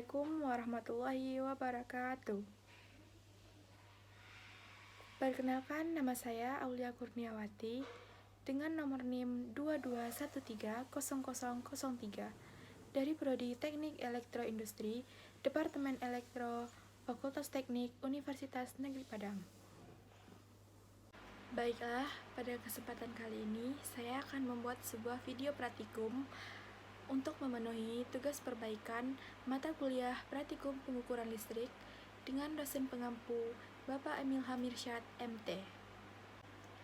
Assalamualaikum warahmatullahi wabarakatuh. Perkenalkan, nama saya Aulia Kurniawati dengan nomor NIM 22130003 dari Prodi Teknik Elektroindustri, Departemen Elektro, Fakultas Teknik, Universitas Negeri Padang. Baiklah, pada kesempatan kali ini saya akan membuat sebuah video praktikum untuk memenuhi tugas perbaikan mata kuliah praktikum pengukuran listrik dengan dosen pengampu Bapak Emil Hamirsyad, MT.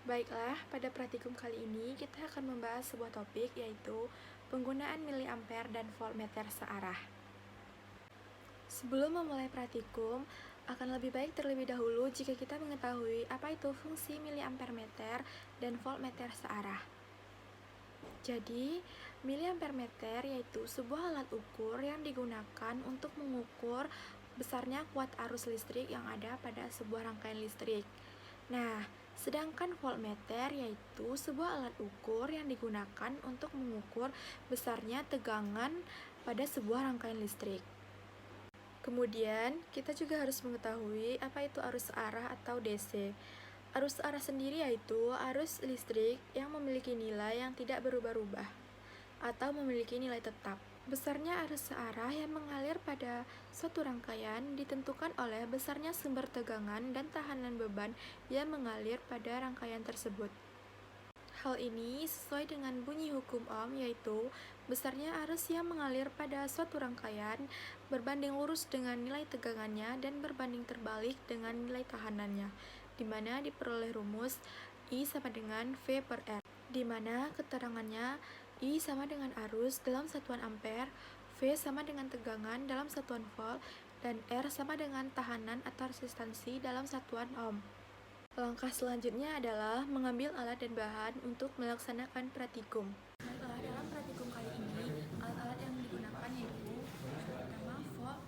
Baiklah, pada praktikum kali ini kita akan membahas sebuah topik, yaitu penggunaan miliampere dan voltmeter searah. Sebelum memulai praktikum, akan lebih baik terlebih dahulu jika kita mengetahui apa itu fungsi miliampere meter dan voltmeter searah. Jadi, miliampere meter yaitu sebuah alat ukur yang digunakan untuk mengukur besarnya kuat arus listrik yang ada pada sebuah rangkaian listrik. Nah, sedangkan voltmeter yaitu sebuah alat ukur yang digunakan untuk mengukur besarnya tegangan pada sebuah rangkaian listrik. Kemudian, kita juga harus mengetahui apa itu arus searah atau DC. Arus searah sendiri yaitu arus listrik yang memiliki nilai yang tidak berubah-ubah atau memiliki nilai tetap. Besarnya arus searah yang mengalir pada suatu rangkaian ditentukan oleh besarnya sumber tegangan dan tahanan beban yang mengalir pada rangkaian tersebut. Hal ini sesuai dengan bunyi hukum Ohm, yaitu besarnya arus yang mengalir pada suatu rangkaian berbanding lurus dengan nilai tegangannya dan berbanding terbalik dengan nilai tahanannya, di mana diperoleh rumus I sama dengan V per R, di mana keterangannya I sama dengan arus dalam satuan ampere, V sama dengan tegangan dalam satuan volt, dan R sama dengan tahanan atau resistansi dalam satuan ohm. Langkah selanjutnya adalah mengambil alat dan bahan untuk melaksanakan praktikum. Baiklah, dalam praktikum kali ini, alat-alat yang digunakan yaitu pertama volt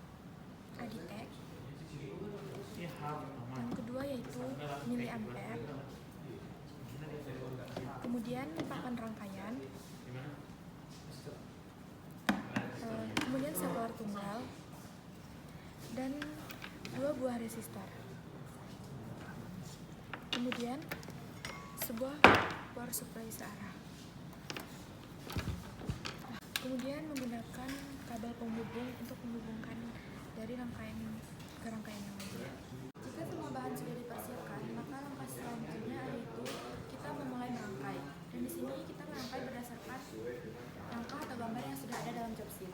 Aditec, yang kedua yaitu miliampere, kemudian papan rangkaian, kemudian saklar tunggal, dan 2 buah resistor. Kemudian sebuah power supply searah. Kemudian menggunakan kabel penghubung untuk menghubungkan dari rangkaian ke rangkaian yang lainnya. Jika semua bahan sudah dipersiapkan, maka langkah selanjutnya yaitu kita memulai merangkai. Dan di sini kita merangkai berdasarkan langkah atau gambar yang sudah ada dalam job sheet.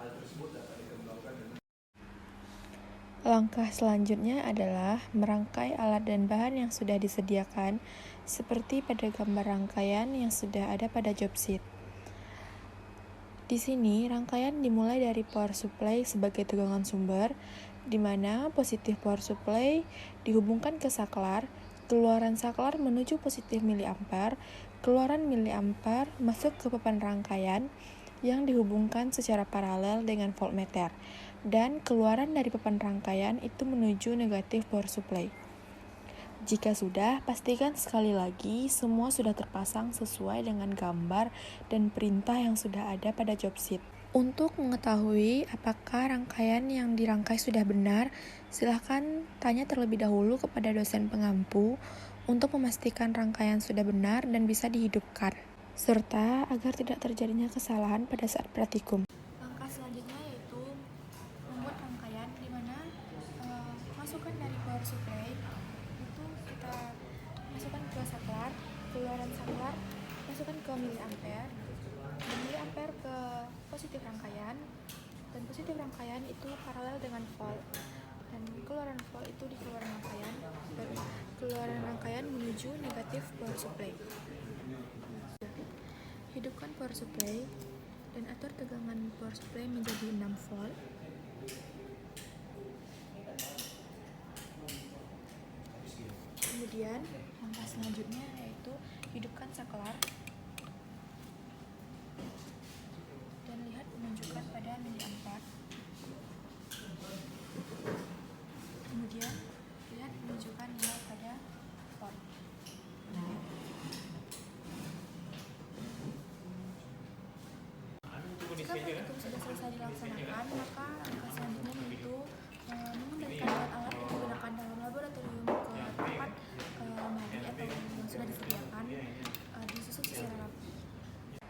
Langkah selanjutnya adalah merangkai alat dan bahan yang sudah disediakan seperti pada gambar rangkaian yang sudah ada pada job sheet. Di sini rangkaian dimulai dari power supply sebagai tegangan sumber, di mana positif power supply dihubungkan ke saklar, keluaran saklar menuju positif miliampere, keluaran miliampere masuk ke papan rangkaian yang dihubungkan secara paralel dengan voltmeter, dan keluaran dari papan rangkaian itu menuju negatif power supply. Jika sudah, pastikan sekali lagi semua sudah terpasang sesuai dengan gambar dan perintah yang sudah ada pada job sheet. Untuk mengetahui apakah rangkaian yang dirangkai sudah benar, silahkan tanya terlebih dahulu kepada dosen pengampu untuk memastikan rangkaian sudah benar dan bisa dihidupkan, serta agar tidak terjadinya kesalahan pada saat praktikum. Langkah selanjutnya yaitu membuat rangkaian, di mana masukan dari power supply itu kita masukkan ke saklar, keluaran saklar masukkan ke miliampere, dan miliampere ke positif rangkaian, dan positif rangkaian itu paralel dengan volt, dan keluaran volt itu di keluaran rangkaian, dan keluaran rangkaian menuju negatif power supply. Hidupkan power supply dan atur tegangan power supply menjadi 6 volt. Kemudian langkah selanjutnya yaitu hidupkan saklar dan lihat menunjukkan pada miliampere. Kemudian lihat menunjukkan nilai pada volt. Jika praktikum sudah selesai dilaksanakan, maka langkah selanjutnya yaitu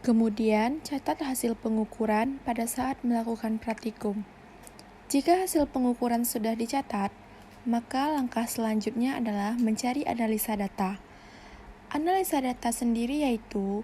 Kemudian, catat hasil pengukuran pada saat melakukan praktikum. Jika hasil pengukuran sudah dicatat, maka langkah selanjutnya adalah mencari analisa data. Analisa data sendiri yaitu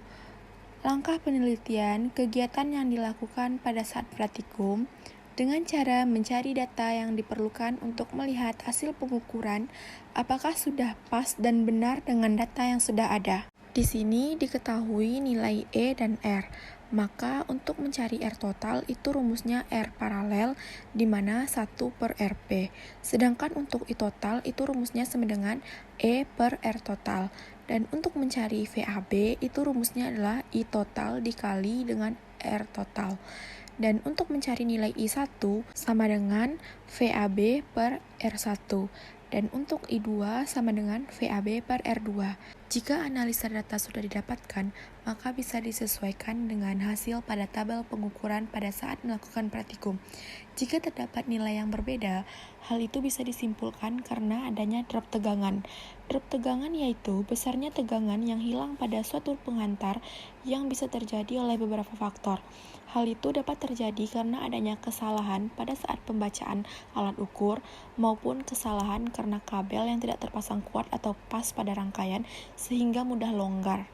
langkah penelitian kegiatan yang dilakukan pada saat praktikum dengan cara mencari data yang diperlukan untuk melihat hasil pengukuran apakah sudah pas dan benar dengan data yang sudah ada. Di sini diketahui nilai E dan R. Maka untuk mencari R total itu rumusnya R paralel di mana 1/RP. Sedangkan untuk I total itu rumusnya sama dengan E per R total. Dan untuk mencari VAB itu rumusnya adalah I total dikali dengan R total. Dan untuk mencari nilai I1 sama dengan VAB per R1. Dan untuk I2 sama dengan VAB per R2. Jika analisa data sudah didapatkan, maka bisa disesuaikan dengan hasil pada tabel pengukuran pada saat melakukan praktikum. Jika terdapat nilai yang berbeda, hal itu bisa disimpulkan karena adanya drop tegangan. Drop tegangan yaitu besarnya tegangan yang hilang pada suatu penghantar yang bisa terjadi oleh beberapa faktor. Hal itu dapat terjadi karena adanya kesalahan pada saat pembacaan alat ukur maupun kesalahan karena kabel yang tidak terpasang kuat atau pas pada rangkaian sehingga mudah longgar.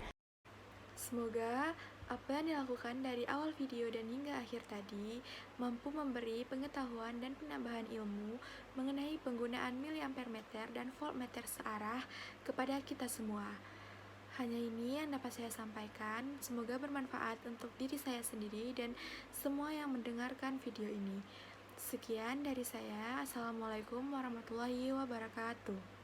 Semoga apa yang dilakukan dari awal video dan hingga akhir tadi mampu memberi pengetahuan dan penambahan ilmu mengenai penggunaan miliampere meter dan voltmeter searah kepada kita semua. Hanya ini yang dapat saya sampaikan, semoga bermanfaat untuk diri saya sendiri dan semua yang mendengarkan video ini. Sekian dari saya, Assalamualaikum warahmatullahi wabarakatuh.